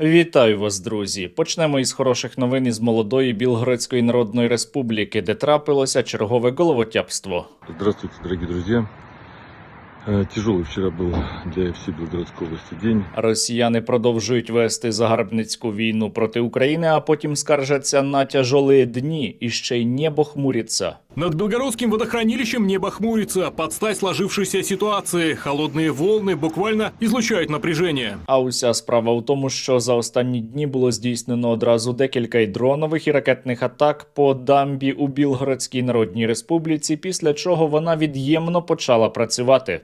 Вітаю вас, друзі! Почнемо із хороших новин із молодої Білгородської Народної Республіки, де трапилося чергове головотяпство. Здравствуйте, дорогие друзья. Тяжелый вчера был для всей Белгородской области день. Росіяни продовжують вести загарбницьку війну проти України, а потім скаржаться на тяжелі дні, і ще й небо хмуриться. Над Белгородским водохранилищем небо хмурится. Под стать сложившейся ситуации холодные волны буквально излучают напряжение. А уся справа в тому, що за останні дні було здійснено одразу декілька і дронових, і ракетних атак по дамбі у Білгородській Народній Республіці, після чого вона від'ємно почала працювати.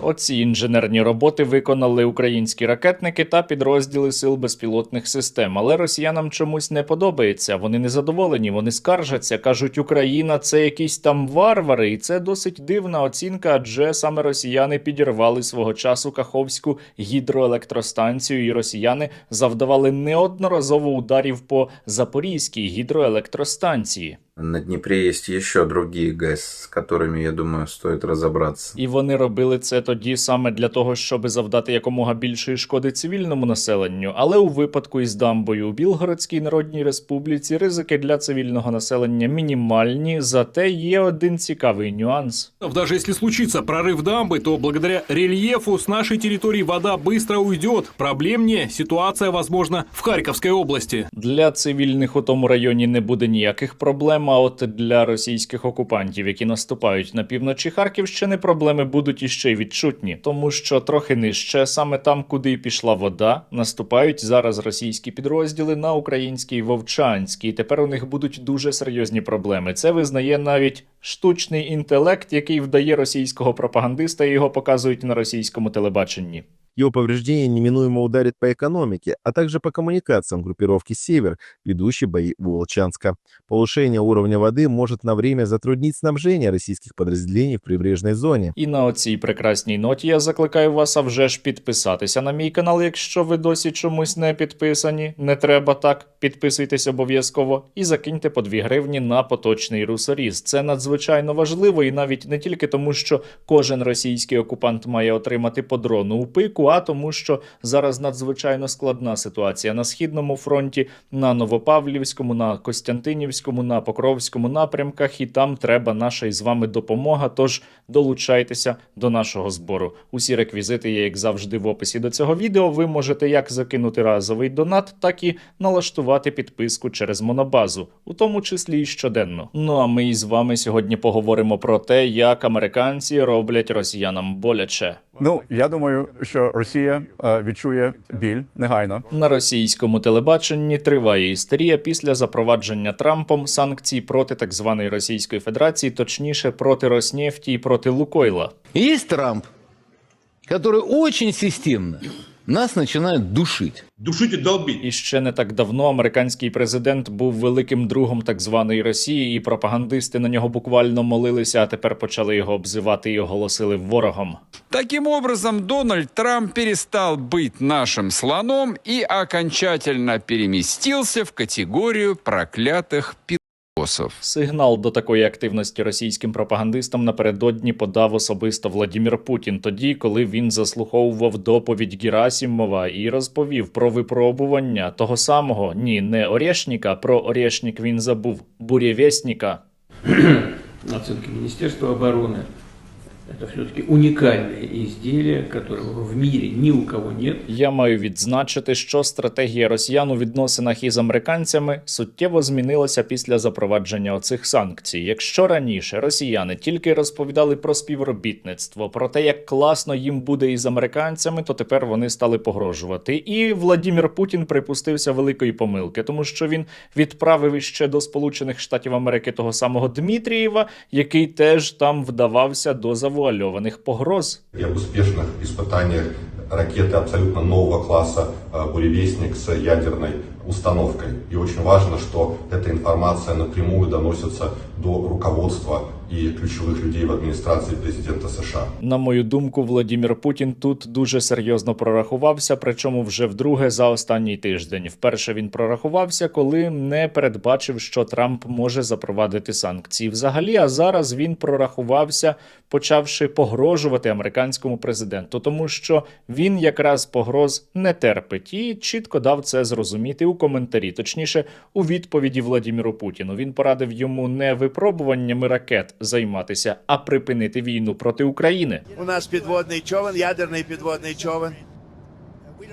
Оці інженерні роботи виконали українські ракетники та підрозділи сил безпілотних систем. Але росіянам чомусь не подобається. Вони незадоволені, вони скаржаться, кажуть, Україна – це якісь там варвари. І це досить дивна оцінка, адже саме росіяни підірвали свого часу Каховську гідроелектростанцію, і росіяни завдавали неодноразово ударів по Запорізькій гідроелектростанції. На Дніпрі є ще другі ГЕС, з якими, я думаю, стоїть розібратися. І вони робили це тоді саме для того, щоб завдати якомога більшої шкоди цивільному населенню. Але у випадку із дамбою у Білгородській Народній Республіці ризики для цивільного населення мінімальні, зате є один цікавий нюанс. Даже если случится прорыв дамбы, то благодаря рельефу с нашей территории вода быстро уйдет. Проблемнее ситуация, возможно, в Харьковской области. Для цивільних у тому районі не буде ніяких проблем, а от для російських окупантів, які наступають на півночі Харківщини, проблеми будуть іще й відчутні. Тому що трохи нижче, саме там, куди пішла вода, наступають зараз російські підрозділи на український Вовчанський. І тепер у них будуть дуже серйозні проблеми. Це визнає навіть штучний інтелект, який вдає російського пропагандиста, і його показують на російському телебаченні. Его повреждение неминуемо ударит по экономике, а также по коммуникациям группировки «Север», ведущей бои у Волчанска. Повышение уровня воды может на время затруднить снабжение российских подразделений в прибрежной зоне. І на оцій прекрасній ноті я закликаю вас, а вже ж підписатися на мій канал, якщо ви досі чомусь не підписані. Не треба так, підписуйтесь обов'язково і закиньте по 2 гривні на поточний русоріз. Це надзвичайно важливо, і навіть не тільки тому, що кожен російський окупант має отримати по дрону у пику, а тому, що зараз надзвичайно складна ситуація на Східному фронті, на Новопавлівському, на Костянтинівському, на Покровському напрямках, і там треба наша із вами допомога, тож долучайтеся до нашого збору. Усі реквізити є, як завжди, в описі до цього відео. Ви можете як закинути разовий донат, так і налаштувати підписку через Монобазу, у тому числі і щоденно. Ну а ми із вами сьогодні поговоримо про те, як американці роблять росіянам боляче. Ну, я думаю, що Росія відчує біль негайно. На російському телебаченні триває істерія після запровадження Трампом санкцій проти так званої Російської Федерації, точніше проти Роснефті і проти Лукойла. Есть Трамп, который очень системно нас начинает душить. Душить и долбить. І ще не так давно американський президент був великим другом так званої Росії, і пропагандисти на нього буквально молилися, а тепер почали його обзивати і оголосили ворогом. Таким образом, Дональд Трамп перестал быть нашим слоном и окончательно переместился в категорию проклятых пидорасов. Сигнал до такої активності російським пропагандистам напередодні подав особисто Владимир Путін, тоді, коли він заслуховував доповідь Герасимова і розповів про випробування того самого, ні, не Орешника, про Орешник він забув, бурєвєсника. Оценки Министерства обороны. Это все-таки уникальное изделие, которого в мире ни у кого нет. Я маю відзначити, що стратегія росіян у відносинах із американцями суттєво змінилася після запровадження оцих санкцій. Якщо раніше росіяни тільки розповідали про співробітництво, про те, як класно їм буде із американцями, то тепер вони стали погрожувати. І Владимир Путін припустився великої помилки, тому що він відправив іще до Сполучених Штатів Америки того самого Дмитрієва, який теж там вдавався до завуальованих погроз. И об успешных испытаниях ракеты абсолютно нового класса «Буревестник» с ядерной установкой. И очень важно, что эта информация напрямую доносится до руководства и ключевых людей в администрации президента США. На мою думку, Владимир Путін тут дуже серйозно прорахувався, причому вже вдруге за останній тиждень. Вперше він прорахувався, коли не передбачив, що Трамп може запровадити санкції взагалі, а зараз він прорахувався, почавши погрожувати американському президенту, тому що він якраз погроз не терпить і чітко дав це зрозуміти у коментарі, точніше, у відповіді Владимиру Путіну. Він порадив йому не випробуваннями ракет займатися, а припинити війну проти України. У нас підводний човен, ядерний підводний човен.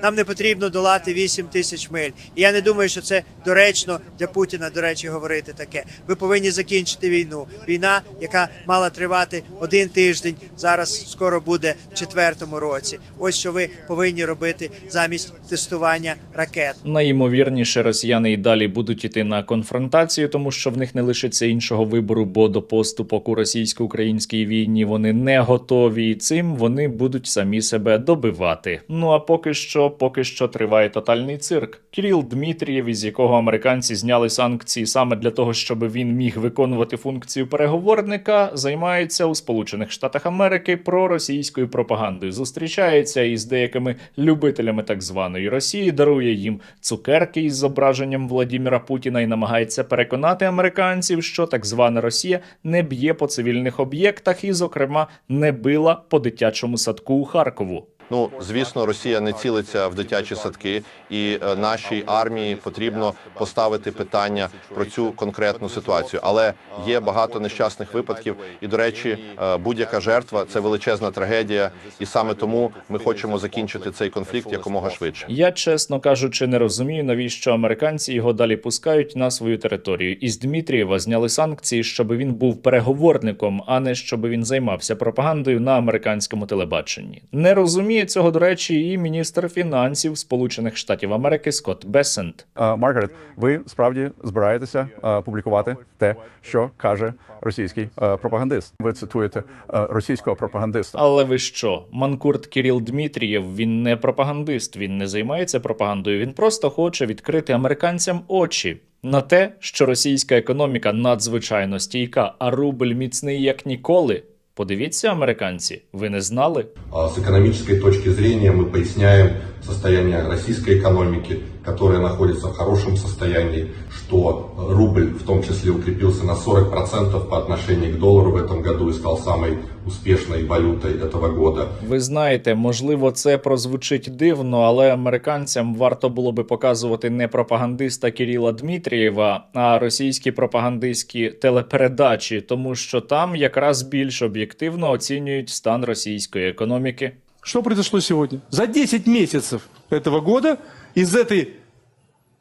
Нам не потрібно долати 8 тисяч миль. І я не думаю, що це доречно для Путіна, до речі, говорити таке. Ви повинні закінчити війну. Війна, яка мала тривати 1 тиждень, зараз скоро буде в 4-му році. Ось що ви повинні робити замість тестування ракет. Найімовірніше, росіяни і далі будуть іти на конфронтацію, тому що в них не лишиться іншого вибору, бо до поступок у російсько-українській війні вони не готові, і цим вони будуть самі себе добивати. Ну а поки що триває тотальний цирк. Кирил Дмитрієв, із якого американці зняли санкції саме для того, щоб він міг виконувати функцію переговорника, займається у Сполучених Штатах Америки проросійською пропагандою. Зустрічається із деякими любителями так званої Росії, дарує їм цукерки із зображенням Владимира Путіна і намагається переконати американців, що так звана Росія не б'є по цивільних об'єктах і, зокрема, не била по дитячому садку у Харкову. Ну, звісно, Росія не цілиться в дитячі садки, і нашій армії потрібно поставити питання про цю конкретну ситуацію. Але є багато нещасних випадків, і, до речі, будь-яка жертва – це величезна трагедія, і саме тому ми хочемо закінчити цей конфлікт якомога швидше. Я, чесно кажучи, не розумію, навіщо американці його далі пускають на свою територію. Із Дмитрієва зняли санкції, щоб він був переговорником, а не щоб він займався пропагандою на американському телебаченні. Не розумію цього, до речі, і міністр фінансів Сполучених Штатів Америки Скотт Бессент. Маргарет, ви справді збираєтеся публікувати те, що каже російський пропагандист. Ви цитуєте російського пропагандиста. Але ви що? Манкурт Кирил Дмитрієв, він не пропагандист, він не займається пропагандою, він просто хоче відкрити американцям очі на те, що російська економіка надзвичайно стійка, а рубль міцний як ніколи. Подивіться, американці, ви не знали? С экономической точки зрения мы поясняем состояние российской экономики, которая находится в хорошем состоянии, что рубль в том числе укрепился на 40% по отношению к доллару в этом году и стал самой успешной валютой этого года. Ви знаєте, можливо, це прозвучить дивно, але американцям варто було би показувати не пропагандиста Кирила Дмитрієва, а російські пропагандистські телепередачі, тому що там якраз більш об'єктивно оцінюють стан російської економіки. Что произошло сегодня? За 10 месяцев этого года из этой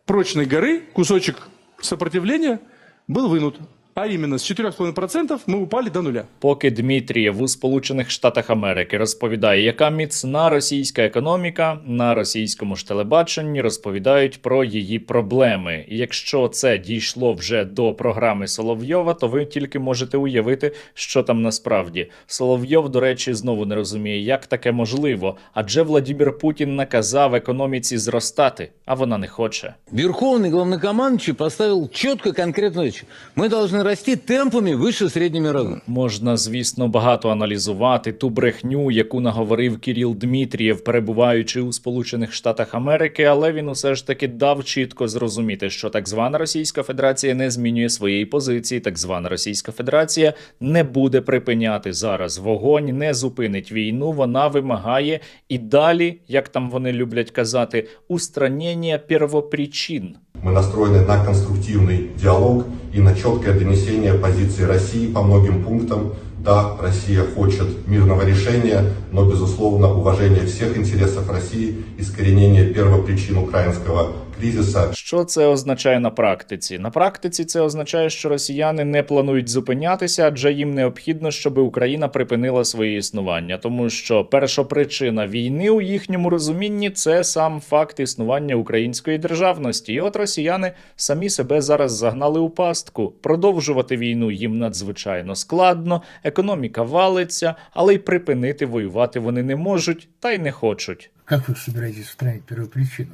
прочной горы кусочек сопротивления был вынут. А іменно з 4,5% ми упали до нуля. Поки Дмитрієв у Сполучених Штатах Америки розповідає, яка міцна російська економіка, на російському ж телебаченні розповідають про її проблеми. І якщо це дійшло вже до програми Соловйова, то ви тільки можете уявити, що там насправді. Соловйов, до речі, знову не розуміє, як таке можливо, адже Владимир Путін наказав економіці зростати, а вона не хоче. Верховный главнокомандующий поставил четко конкретную вещь. Мы должны расти темпами выше среднемировых. Можна, звісно, багато аналізувати ту брехню, яку наговорив Кирил Дмитрієв, перебуваючи у Сполучених Штатах Америки, але він усе ж таки дав чітко зрозуміти, що так звана Російська Федерація не змінює своєї позиції, так звана Російська Федерація не буде припиняти зараз вогонь, не зупинить війну, вона вимагає і далі, як там вони люблять казати, устранення первопричин. Мы настроены на конструктивный диалог и на четкое донесение позиции России по многим пунктам. Да, Россия хочет мирного решения, но, безусловно, уважение всех интересов России, искоренение первопричин украинского кризиса. Що це означає на практиці? На практиці це означає, що росіяни не планують зупинятися, адже їм необхідно, щоб Україна припинила своє існування. Тому що першопричина війни у їхньому розумінні – це сам факт існування української державності. І от росіяни самі себе зараз загнали у пастку. Продовжувати війну їм надзвичайно складно, економіка валиться, але й припинити воювати вони не можуть та й не хочуть. Як ви збираєтесь устранити первопричину?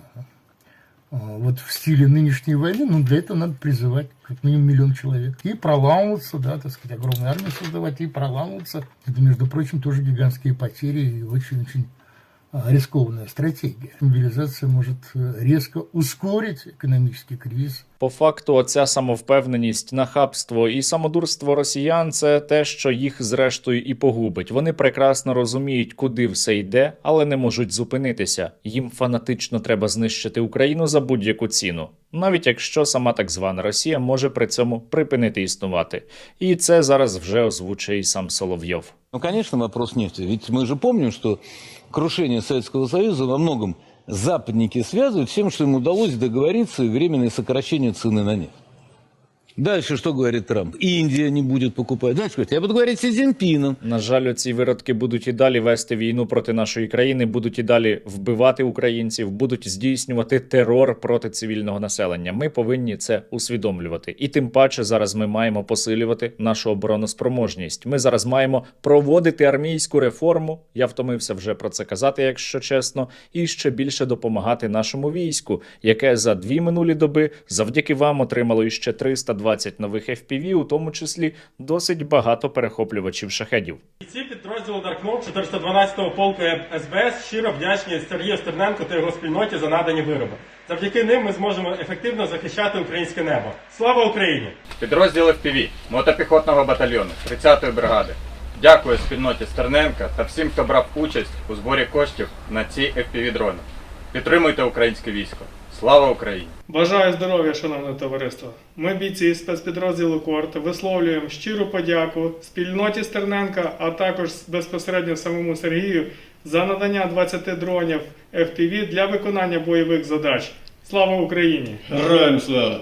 вот в стиле нынешней войны, ну, для этого надо призывать как минимум 1 миллион человек. И проламываться, да, так сказать, огромную армию создавать и проламываться. Это, между прочим, тоже гигантские потери и очень-очень рискованная стратегия. Мобилизация может резко ускорить економічний кризис. По факту, оця самовпевненість, нахабство і самодурство росіян – це те, що їх зрештою і погубить. Вони прекрасно розуміють, куди все йде, але не можуть зупинитися. Їм фанатично треба знищити Україну за будь-яку ціну. Навіть якщо сама так звана Росія може при цьому припинити існувати. І це зараз вже озвучує і сам Соловйов. Ну, конечно, вопрос нефти. Ведь мы же помним, что крушение Советского Союза во многом западники связывают с тем, что им удалось договориться и временное сокращение цены на нефть. Дальше что говорит Трамп? Индия не будет покупать. Дальше говорит, я буду говорить с Си Цзіньпіном. На жаль, ці виродки будуть і далі вести війну проти нашої країни, будуть і далі вбивати українців, будуть здійснювати терор проти цивільного населення. Ми повинні це усвідомлювати. І тим паче зараз ми маємо посилювати нашу обороноспроможність. Ми зараз маємо проводити армійську реформу, я втомився вже про це казати, якщо чесно, і ще більше допомагати нашому війську, яке за 2 минулі доби завдяки вам отримало іще 320 нових FPV, у тому числі досить багато перехоплювачів шахедів. Бійці підрозділу Даркнов 412-го полку СБС щиро вдячні Сергію Стерненку та його спільноті за надані вироби. Завдяки ним ми зможемо ефективно захищати українське небо. Слава Україні! Підрозділ FPV мотопіхотного батальйону 30-ї бригади. Дякую спільноті Стерненка та всім, хто брав участь у зборі коштів на ці FPV-дрони. Підтримуйте українське військо. Слава Україні! Бажаю здоров'я, шановне товариство. Ми, бійці спецпідрозділу КОРТ, висловлюємо щиру подяку спільноті Стерненка, а також безпосередньо самому Сергію за надання 20 дронів FPV для виконання бойових задач. Слава Україні! Героям слава!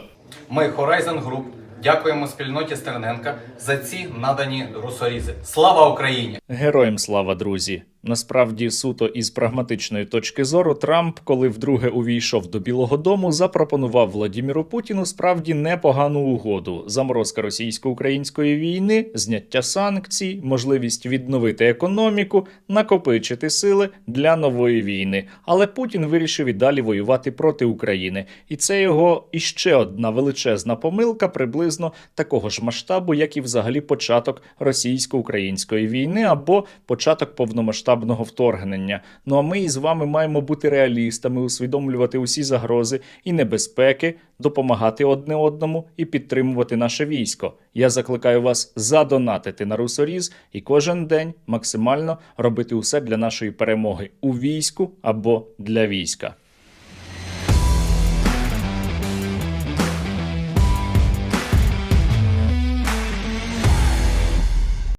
Ми, Horizon Group, дякуємо спільноті Стерненка за ці надані русорізи. Слава Україні! Героям слава, друзі! Насправді, суто із прагматичної точки зору, Трамп, коли вдруге увійшов до Білого дому, запропонував Владіміру Путіну справді непогану угоду. Заморозка російсько-української війни, зняття санкцій, можливість відновити економіку, накопичити сили для нової війни. Але Путін вирішив і далі воювати проти України. І це його іще одна величезна помилка, приблизно такого ж масштабу, як і взагалі початок російсько-української війни або початок повномасштабного вторгнення. Ну а ми із вами маємо бути реалістами, усвідомлювати усі загрози і небезпеки, допомагати одне одному і підтримувати наше військо. Я закликаю вас задонатити на русоріз і кожен день максимально робити усе для нашої перемоги у війську або для війська.